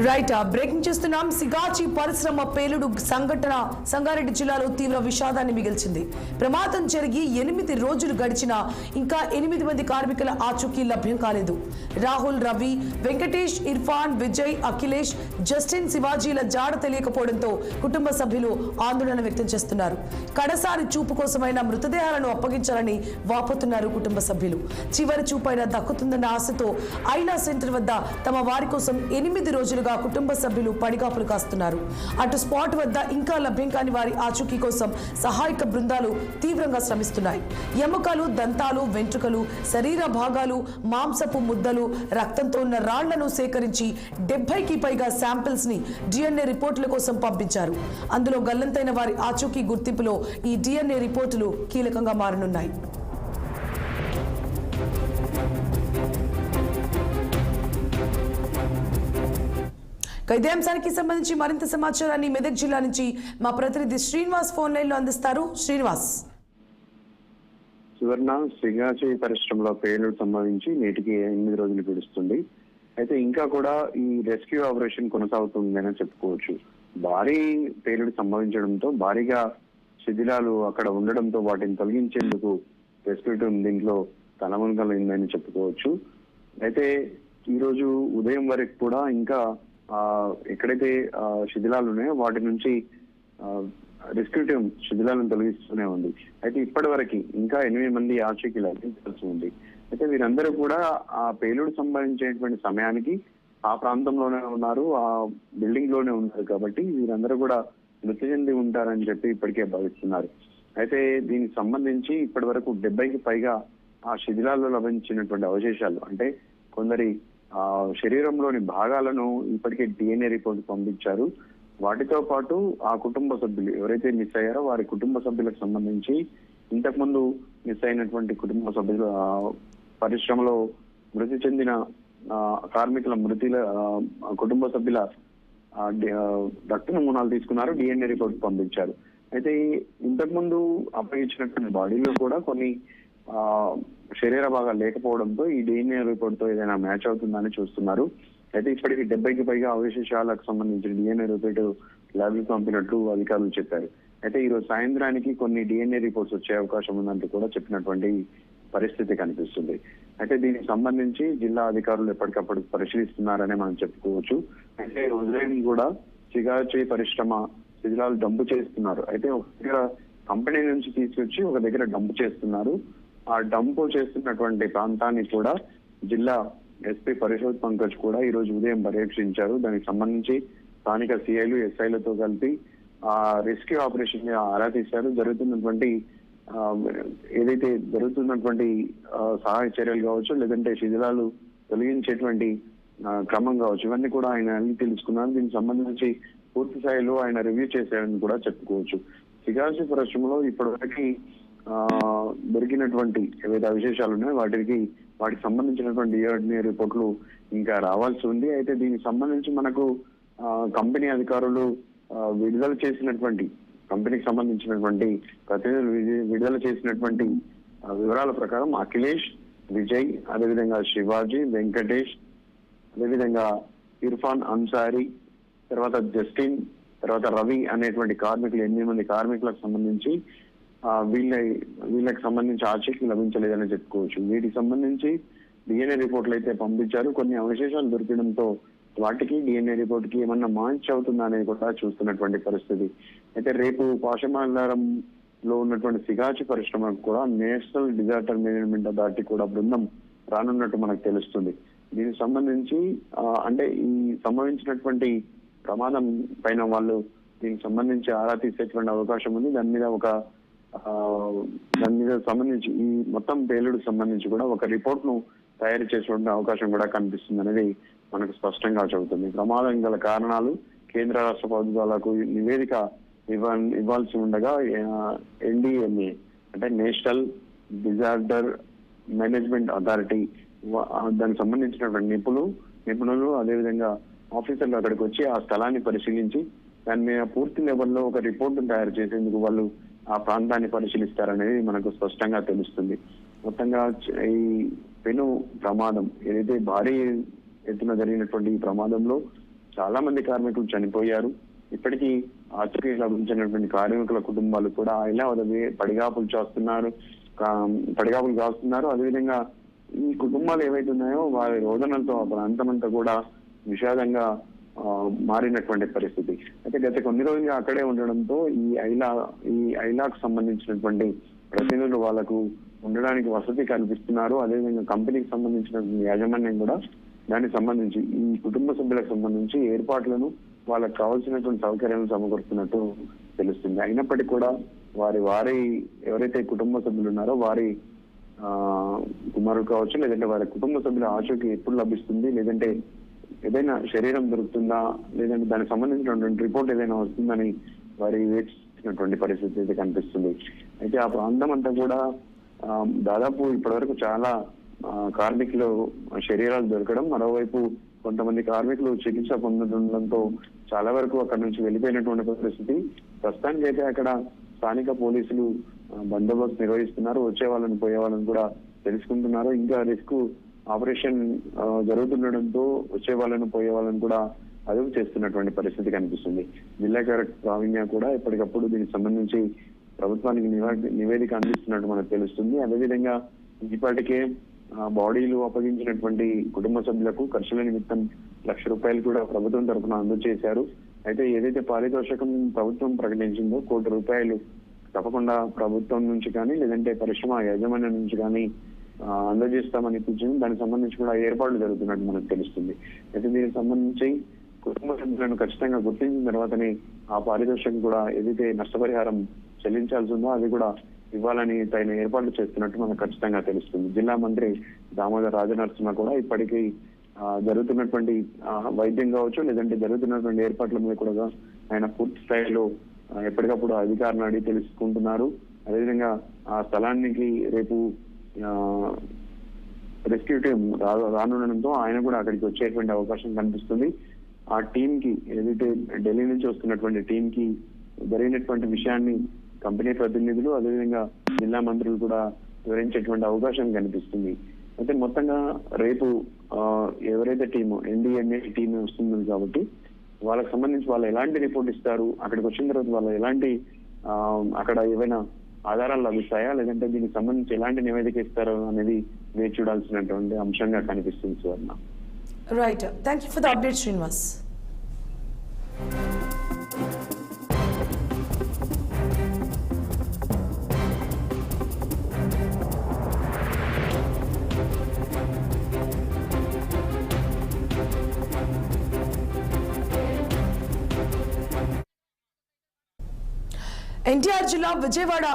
Right breaking చేస్తున్నాం. సిగాచి పరిశ్రమ పేలుడు సంఘటన సంగారెడ్డి జిల్లాలో తీవ్ర విషాదాన్ని మిగిల్చింది. ప్రమాదం జరిగి 8 రోజులు గడిచినా ఇంకా 8 మంది కార్మికుల ఆచూకీ లభ్యం కాలేదు. రాహుల్, రవి, వెంకటేష్, ఇర్ఫాన్, విజయ్, అఖిలేష్, జస్టిన్, శివాజీల జాడ తెలియకపోవడంతో కుటుంబ సభ్యులు ఆందోళన వ్యక్తం చేస్తున్నారు. కడసారి చూపు కోసమైన మృతదేహాలను అప్పగించాలని వాపోతున్నారు కుటుంబ సభ్యులు. చివరి చూపైనా దక్కుతుందన్న ఆశతో ఐనా సెంటర్ వద్ద తమ వారి కోసం 8 రోజులుగా కుటుంబ సభ్యులు పడిగాపులు కాస్తున్నారు. అటు స్పాట్ వద్ద ఇంకా లభ్యం కాని వారి ఆచూకీ కోసం సహాయక బృందాలు తీవ్రంగా శ్రమిస్తున్నాయి. ఎముకలు, దంతాలు, వెంట్రుకలు, శరీర భాగాలు, మాంసపు ముద్దలు, రక్తంతో ఉన్న రాళ్లను సేకరించి 70కి పైగా శాంపిల్స్ ని DNA రిపోర్టుల కోసం పంపించారు. అందులో గల్లంతైన వారి ఆచూకీ గుర్తింపులో ఈ DNA రిపోర్టులు కీలకంగా మారనున్నాయి. ఇదే అంశానికి సంబంధించి మరింత సమాచారాన్ని మెదక్ జిల్లా నుంచి మా ప్రతినిధి శ్రీనివాస్ ఫోన్ లైన్ లో అందిస్తారు. శ్రీనివాస్. సువర్ణ, సిగాచి పరిశ్రమలో పేలుడు సంబంధించి నేటికి 8 రోజులు గడుస్తుంది. అయితే ఇంకా కూడా ఈ రెస్క్యూ ఆపరేషన్ కొనసాగుతుందని చెప్పుకోవచ్చు. భారీ పేలుడు సంభవించడంతో భారీగా శిథిలాలు అక్కడ ఉండడంతో వాటిని తొలగించేందుకు రెస్క్యూ టీం దీంట్లో తలమునకలైందని చెప్పుకోవచ్చు. అయితే ఈ రోజు ఉదయం వరకు కూడా ఇంకా ఎక్కడైతే శిథిలాలు ఉన్నాయో వాటి నుంచి రెస్క్యూ టీం శిథిలాలను తొలగిస్తూనే ఉంది. అయితే ఇప్పటి వరకు ఇంకా 8 మంది ఆచూకీ లభించాల్సి ఉంది. అయితే వీరందరూ కూడా ఆ పేలుడు సంబంధించినటువంటి సమయానికి ఆ ప్రాంతంలోనే ఉన్నారు, ఆ బిల్డింగ్ లోనే ఉన్నారు కాబట్టి వీరందరూ కూడా మృతి చెంది ఉంటారని చెప్పి ఇప్పటికే భావిస్తున్నారు. అయితే దీనికి సంబంధించి ఇప్పటి వరకు 70కి పైగా ఆ శిథిలాల్లో లభించినటువంటి అవశేషాలు, అంటే కొందరి శరీరంలోని భాగాలను ఇప్పటికే DNA రిపోర్ట్ పంపించారు. వాటితో పాటు ఆ కుటుంబ సభ్యులు ఎవరైతే మిస్ అయ్యారో వారి కుటుంబ సభ్యులకు సంబంధించి ఇంతకుముందు మిస్ అయినటువంటి కుటుంబ సభ్యులు పరిశ్రమలో మృతి చెందిన కార్మికుల మృతిల కుటుంబ సభ్యుల రక్త నమూనాలు తీసుకున్నారు, DNA రిపోర్ట్ పంపించారు. అయితే ఇంతకుముందు అప్పగించినటువంటి బాడీలో కూడా కొన్ని శరీర భాగాలు లేకపోవడంతో ఈ DNA రిపోర్ట్ తో ఏదైనా మ్యాచ్ అవుతుందని చూస్తున్నారు. అయితే ఇప్పటికి 70కి పైగా అవశేషాలకు సంబంధించిన DNA రిపోర్ట్ ల్యాబ్కి పంపినట్లు అధికారులు చెప్పారు. అయితే ఈ రోజు సాయంత్రానికి కొన్ని DNA రిపోర్ట్స్ వచ్చే అవకాశం ఉందంటూ కూడా చెప్పినటువంటి పరిస్థితి కనిపిస్తుంది. అయితే దీనికి సంబంధించి జిల్లా అధికారులు ఎప్పటికప్పుడు పరిశీలిస్తున్నారనే మనం చెప్పుకోవచ్చు. అయితే ఉదయం కూడా సిగాచి పరిశ్రమ శిథిలాలు డంపు చేస్తున్నారు. అయితే ఒక దగ్గర కంపెనీ నుంచి తీసుకొచ్చి ఒక దగ్గర డంపు చేస్తున్నారు. ఆ డంపు చేస్తున్నటువంటి ప్రాంతాన్ని కూడా జిల్లా SP పరిషత్ పంకజ్ కూడా ఈ రోజు ఉదయం పర్యవేక్షించారు. దానికి సంబంధించి స్థానిక CIలు, SIలతో కలిపి ఆ రెస్క్యూ ఆపరేషన్ ఆరా తీశారు. ఏదైతే జరుగుతున్నటువంటి సహాయ చర్యలు కావచ్చు, లేదంటే శిథిలాలు తొలగించేటువంటి క్రమం కావచ్చు, ఇవన్నీ కూడా ఆయన తెలుసుకున్నారు. దీనికి సంబంధించి పూర్తి స్థాయిలో ఆయన రివ్యూ చేశారని కూడా చెప్పుకోవచ్చు. సిగాచి పరిశ్రమలో ఇప్పటివరకు దొరికినటువంటి ఏవైతే అవశేషాలు ఉన్నాయో వాటికి సంబంధించినటువంటి DNA రిపోర్ట్లు ఇంకా రావాల్సి ఉంది. అయితే దీనికి సంబంధించి మనకు కంపెనీ అధికారులు విడుదల చేసినటువంటి కంపెనీకి సంబంధించినటువంటి ప్రతినిధులు విడుదల చేసినటువంటి వివరాల ప్రకారం అఖిలేష్, విజయ్, అదేవిధంగా శివాజీ, వెంకటేష్, అదేవిధంగా ఇర్ఫాన్, అన్సారీ, తర్వాత జస్టిన్, తర్వాత రవి అనేటువంటి కార్మికులు 8 మంది కార్మికులకు సంబంధించి వీళ్ళకి సంబంధించి ఆచూకీ లభించలేదని చెప్పుకోవచ్చు. వీటికి సంబంధించి DNA రిపోర్ట్లు అయితే పంపించారు. కొన్ని అవశేషాలు దొరకడంతో వాటికి DNA రిపోర్ట్ కి ఏమన్నా మ్యాచ్ అవుతుందా అనేది కూడా చూస్తున్నటువంటి పరిస్థితి. అయితే రేపు పాషమాలారంలో ఉన్నటువంటి సిగాచి పరిశ్రమకు కూడా నేషనల్ డిజాస్టర్ మేనేజ్మెంట్ అథారిటీ కూడా బృందం రానున్నట్టు మనకు తెలుస్తుంది. దీనికి సంబంధించి అంటే ఈ సంభవించినటువంటి ప్రమాదం పైన వాళ్ళు దీనికి సంబంధించి ఆరా తీసేటువంటి అవకాశం ఉంది. దాని మీద సంబంధించి ఈ మొత్తం పేలుడుకు సంబంధించి కూడా ఒక రిపోర్ట్ ను తయారు చేసేటువంటి అవకాశం కూడా కనిపిస్తుంది అనేది మనకు స్పష్టంగా చెబుతుంది. ప్రమాదం గల కారణాలు కేంద్ర రాష్ట్ర ప్రభుత్వాలకు నివేదిక ఇవ్వాల్సి ఉండగా NDMA అంటే నేషనల్ డిజాస్టర్ మేనేజ్మెంట్ అథారిటీ దానికి సంబంధించినటువంటి నిపుణులు అదేవిధంగా ఆఫీసర్లు అక్కడికి వచ్చి ఆ స్థలాన్ని పరిశీలించి దాని మీద పూర్తి లెవెల్లో ఒక రిపోర్టును తయారు చేసేందుకు వాళ్ళు ఆ ప్రాంతాన్ని పరిశీలిస్తారనేది మనకు స్పష్టంగా తెలుస్తుంది. మొత్తంగా ఈ పెను ప్రమాదం ఏదైతే భారీ ఎత్తున జరిగినటువంటి ఈ ప్రమాదంలో చాలా మంది కార్మికులు చనిపోయారు. ఇప్పటికీ ఆచూకీ లభించినటువంటి కార్మికుల కుటుంబాలు కూడా ఇలా పడిగాపులు కాస్తున్నారు. అదేవిధంగా ఈ కుటుంబాలు ఏవైతే ఉన్నాయో వారి రోదనలతో ఆ ప్రాంతమంతా కూడా విషాదంగా మారినటువంటి పరిస్థితి. అయితే గత కొన్ని రోజులుగా అక్కడే ఉండడంతో ఈ ఐలాకు సంబంధించినటువంటి ప్రతినిధులు వాళ్ళకు ఉండడానికి వసతి కల్పిస్తున్నారు. అదేవిధంగా కంపెనీకి సంబంధించిన యాజమాన్యం కూడా దానికి సంబంధించి ఈ కుటుంబ సభ్యులకు సంబంధించి ఏర్పాట్లను వాళ్ళకు కావాల్సినటువంటి సౌకర్యాలను సమకూరుస్తున్నట్టు తెలుస్తుంది. అయినప్పటికీ కూడా వారి ఎవరైతే కుటుంబ సభ్యులు ఉన్నారో వారి కుమారుడు కావచ్చు, లేదంటే వారి కుటుంబ సభ్యుల ఆచూకీ ఎప్పుడు లభిస్తుంది, లేదంటే ఏదైనా శరీరం దొరుకుతుందా, లేదంటే దానికి సంబంధించినటువంటి రిపోర్ట్ ఏదైనా వస్తుందని వారి వేచినటువంటి పరిస్థితి అయితే కనిపిస్తుంది. అయితే ఆ ప్రాంతం అంతా కూడా దాదాపు ఇప్పటివరకు చాలా కార్మికులు శరీరాలు దొరకడం, మరోవైపు కొంతమంది కార్మికులు చికిత్స పొందడంతో చాలా వరకు అక్కడ నుంచి వెళ్ళిపోయినటువంటి పరిస్థితి. ప్రస్తుతానికి అయితే అక్కడ స్థానిక పోలీసులు బందోబస్తు నిర్వహిస్తున్నారు. వచ్చే వాళ్ళని పోయే వాళ్ళని కూడా తెలుసుకుంటున్నారు. ఇంకా రిస్క్ ఆపరేషన్ జరుగుతుండడంతో వచ్చే వాళ్ళని పోయే వాళ్ళని కూడా అదుపు చేస్తున్నటువంటి పరిస్థితి కనిపిస్తుంది. జిల్లా కలెక్టర్ ప్రావీణ్య కూడా ఎప్పటికప్పుడు దీనికి సంబంధించి ప్రభుత్వానికి నివేదిక అందిస్తున్నట్టు మనకు తెలుస్తుంది. అదేవిధంగా ఇప్పటికే బాడీలు అప్పగించినటువంటి కుటుంబ సభ్యులకు ఖర్చుల నిమిత్తం ₹1,00,000 కూడా ప్రభుత్వం తరఫున అందజేశారు. అయితే ఏదైతే పారితోషికం ప్రభుత్వం ప్రకటించిందో ₹1,00,00,000 తప్పకుండా ప్రభుత్వం నుంచి కానీ లేదంటే పరిశ్రమ యాజమాన్యం నుంచి కానీ అందజేస్తామని కూర్చొని దానికి సంబంధించి కూడా ఏర్పాట్లు జరుగుతున్నట్టు మనకు తెలుస్తుంది. అయితే దీనికి సంబంధించి కుటుంబ సభ్యులను ఖచ్చితంగా గుర్తించిన తర్వాతనే ఆ పారితోషికం కూడా ఏదైతే నష్టపరిహారం చెల్లించాల్సి ఉందో అది కూడా ఇవ్వాలని తగిన ఏర్పాట్లు చేస్తున్నట్టు మనకు ఖచ్చితంగా తెలుస్తుంది. జిల్లా మంత్రి దామోదర్ రాజనరసింహ కూడా ఇప్పటికీ జరుగుతున్నటువంటి వైద్యం కావచ్చు, లేదంటే జరుగుతున్నటువంటి ఏర్పాట్ల మీద కూడా ఆయన పూర్తి స్థాయిలో ఎప్పటికప్పుడు అధికారులను అడిగి తెలుసుకుంటున్నారు. అదేవిధంగా ఆ స్థలానికి రేపు రెస్క్యూ టీం రానుండడంతో ఆయన కూడా అక్కడికి వచ్చేటువంటి అవకాశం కనిపిస్తుంది. ఆ టీం కి ఏదైతే ఢిల్లీ నుంచి వస్తున్నటువంటి టీం కి జరిగినటువంటి విషయాన్ని కంపెనీ ప్రతినిధులు అదేవిధంగా జిల్లా మంత్రులు కూడా వివరించేటువంటి అవకాశం కనిపిస్తుంది. అయితే మొత్తంగా రేపు ఎవరైతే టీము NDMA టీం వస్తుంది కాబట్టి వాళ్ళకి సంబంధించి వాళ్ళు ఎలాంటి రిపోర్ట్ ఇస్తారు, అక్కడికి వచ్చిన తర్వాత వాళ్ళు ఎలాంటి అక్కడ ఏవైనా ఆధారాలు లభిస్తాయా, లేదంటే దీనికి సంబంధించి ఎలాంటి నివేదిక ఇస్తారు అనేది వేచి చూడాల్సినటువంటి అంశంగా కనిపిస్తుంది. Suvarna. Right, thank you for the update Srinivas. NTR జిల్లా విజయవాడ